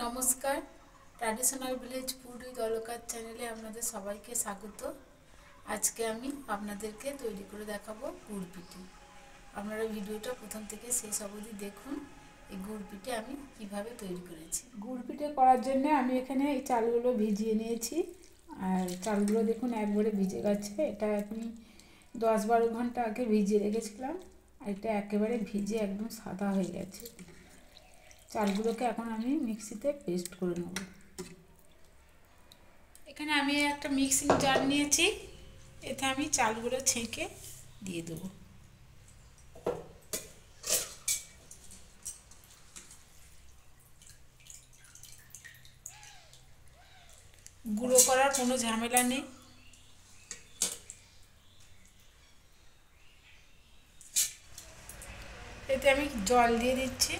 নমস্কার, traditional village food with Walker চ্যানেলে আপনাদের সবাইকে স্বাগত। আজকে আমি আপনাদেরকে তৈরি করে দেখাবো গুড় পিঠে। আপনারা ভিডিওটা প্রথম থেকে শেষ অবধি দেখুন। এই গুড় পিঠে আমি কিভাবে তৈরি করেছি। গুড় পিঠে করার জন্য আমি এখানে এই চালগুলো ভিজিয়ে নিয়েছি। আর চালগুলো দেখুন একবারে ভিজে গেছে। এটা আমি 10-12 ঘন্টা আগে ভিজিয়ে রেখেছিলাম। আর এটা একেবারে ভিজে একদম সাদা হয়ে গেছে। চালগুলোকে এখন আমি মিক্সিতে পেস্ট করে নেব। এখানে আমি একটা মিক্সিং জার নিয়েছি, এতে আমি চালগুলো ছেঁকে দিয়ে দেবো। গুঁড়ো করার কোনো ঝামেলা নেই। এতে আমি জল দিয়ে দিচ্ছি।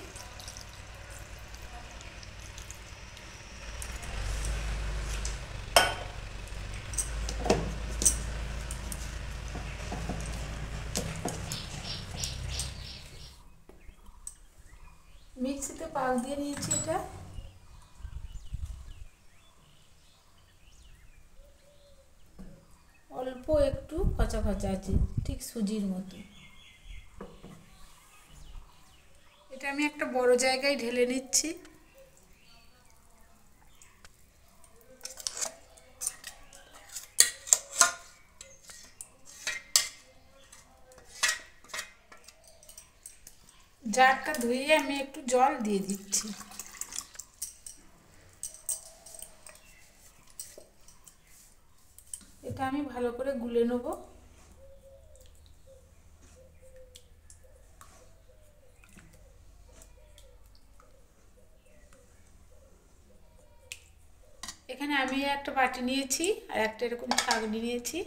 মিক্সিতে পাক দিয়ে নিয়েছি। এটা অল্প একটু খচা খচা আছে, ঠিক সুজির মতো। এটা আমি একটা বড় জায়গায় ঢেলে নিচ্ছি। জারটা ধুয়ে আমি একটু জল দিয়ে দিচ্ছি। এটা আমি ভালো করে গুলে নেব। এখানে আমি একটা বাটি নিয়েছি আর একটা এরকম ছাঁকনি নিয়েছি।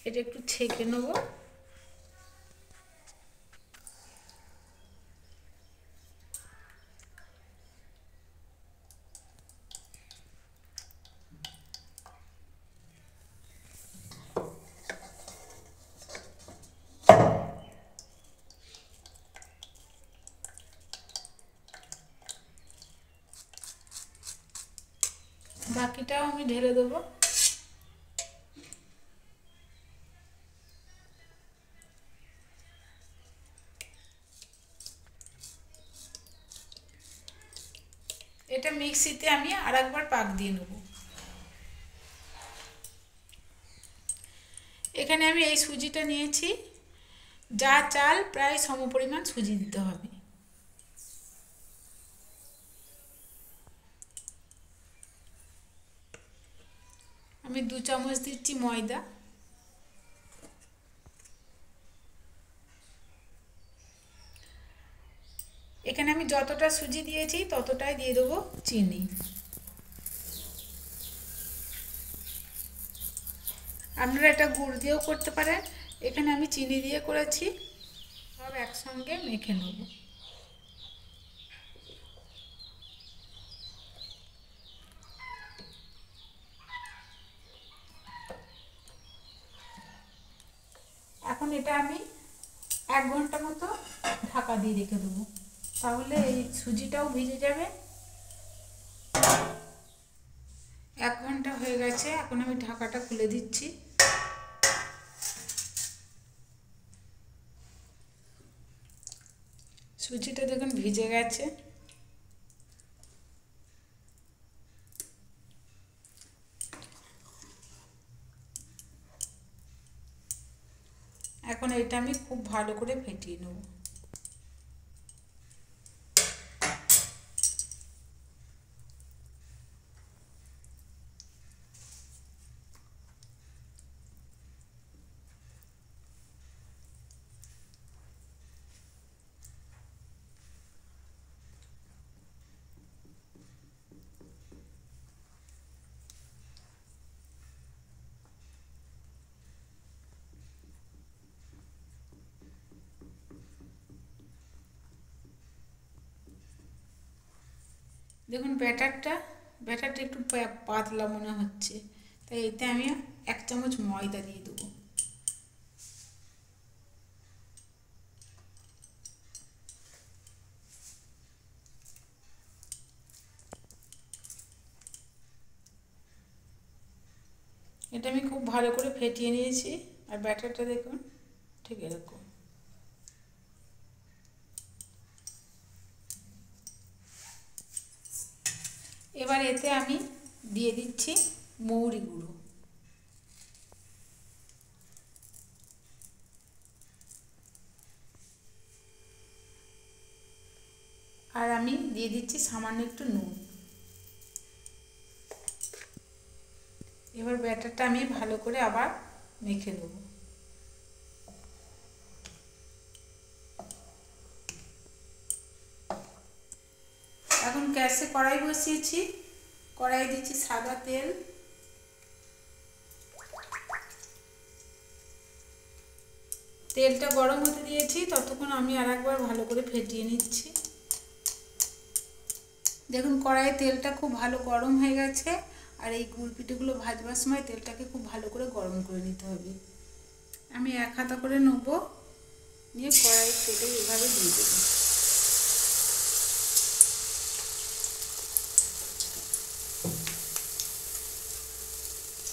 এটা একটু ছেঁকে নেব। বাকিটাও আমি ঢেলে দেবো। এটা মিক্সিতে আমি আরেকবার পাক দিয়ে নেব। এখানে আমি এই সুজিটা নিয়েছি। যা চাল প্রায় সমপরিমাণ সুজি দিতে হবে। আমি 2 চামচ দিচ্ছি ময়দা। এখানে আমি যতটা সুজি দিয়েছি ততটাই দিয়ে দেবো চিনি। আপনারা এটা গুড় দিয়েও করতে পারেন। এখানে আমি চিনি দিয়ে করেছি। সব একসঙ্গে মেখে নেব। এখন এটা আমি 1 ঘন্টা মতো ঢাকা দিয়ে রেখে দেবো, তাহলে এই সুজিটাও ভিজে যাবে। 1 ঘন্টা হয়ে গেছে। এখন আমি ঢাকাটা খুলে দিচ্ছি। সুজিটা দেখুন ভিজে গেছে। এখন এটা আমি খুব ভালো করে ফেটিয়ে নেব। দেখুন ব্যাটারটা একটু পাতলা মনে হচ্ছে, তাই এতে আমি 1 চামচ ময়দা দিয়ে দেবো। এটা আমি খুব ভালো করে ফেটিয়ে নিয়েছি। আর ব্যাটারটা দেখুন ঠিক এরকম। এবার এতে আমি দিয়ে দিচ্ছি মৌরি গুঁড়ো। আর আমি দিয়ে দিচ্ছি সামান্য একটু নুন। এবার ব্যাটারটা আমি ভালো করে আবার মেখে দেবো। এখন গ্যাসে কড়াই বসিয়েছি, কড়াই দিচ্ছি সাদা তেল। তেলটা গরম হতে দিয়েছি, ততক্ষণ আমি আর একবার ভালো করে ফেটিয়ে নিচ্ছি। দেখুন কড়াইয়ে তেলটা খুব ভালো গরম হয়ে গেছে। আর এই গুড় পিঠেগুলো ভাজবার সময় তেলটাকে খুব ভালো করে গরম করে নিতে হবে। আমি এক হাতা করে নেব, নিয়ে কড়াইয়ের তেলে এভাবে দিয়ে দেবো।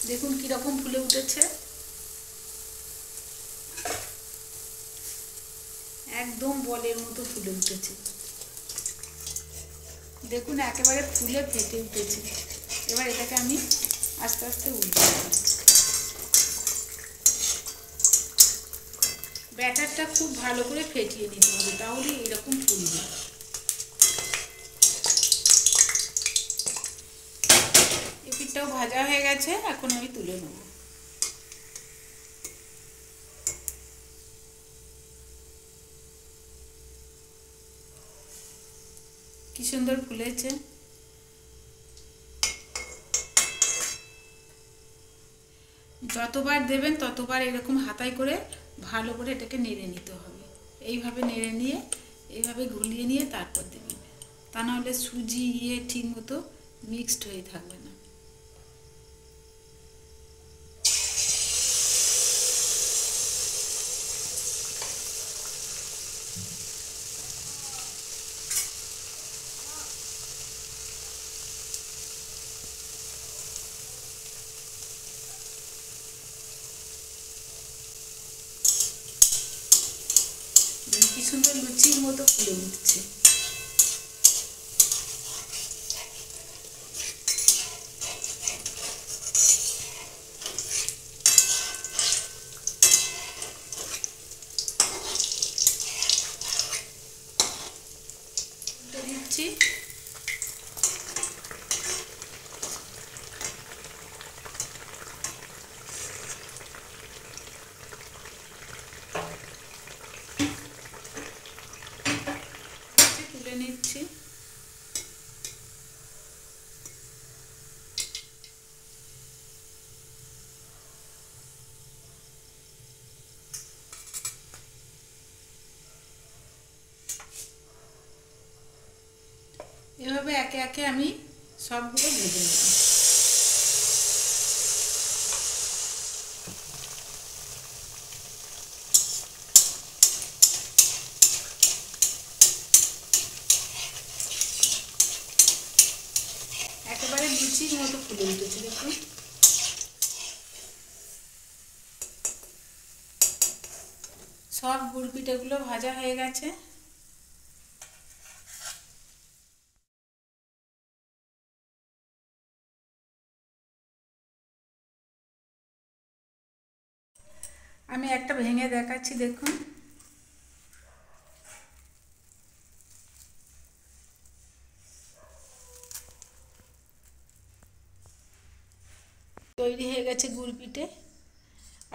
দেখুন কীরকম ফুলে উঠেছে, একদম বলের মতো ফুলে উঠেছে। দেখুন একেবারে ফুলে ফেটে উঠেছে। এবার এটাকে আমি আস্তে আস্তে উল্টে দেব। ব্যাটারটা খুব ভালো করে ফেটিয়ে নিতে হবে, তাহলে এরকম ফুলবে। এই পিঠটাও ভাজা হয়ে গেছে, এখন আমি তুলে নেব। কি সুন্দর ফুলেছে। যতবার দেবেন ততবার এরকম হাতায় করে ভালো করে এটাকে নেড়ে নিতে হবে। এইভাবে নেড়ে নিয়ে এইভাবে ঘুলিয়ে নিয়ে তারপর দেবেন, তা নাহলে সুজি ঠিক মতো মিক্সড হয়ে থাকবে না। কি সুন্দর লুচির মতো ফুলে উঠছে। দিচ্ছি তুলে নিচ্ছি। এভাবে একে একে আমি সবগুলো ভেজে নেব। একেবারে লুচির মতো ফুলে উঠেছে দেখুন। সব গুড় পিঠেগুলো ভাজা হয়ে গেছে। আমি একটা ভেঙে দেখাচ্ছি দেখুন। তৈরি হয়ে গেছে গুড় পিঠে।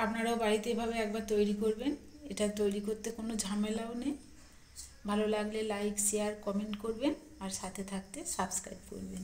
আপনারাও বাড়িতে এভাবে একবার তৈরি করবেন। এটা তৈরি করতে কোনো ঝামেলাও নেই। ভালো লাগলে লাইক শেয়ার কমেন্ট করবেন, আর সাথে থাকতে সাবস্ক্রাইব করবেন।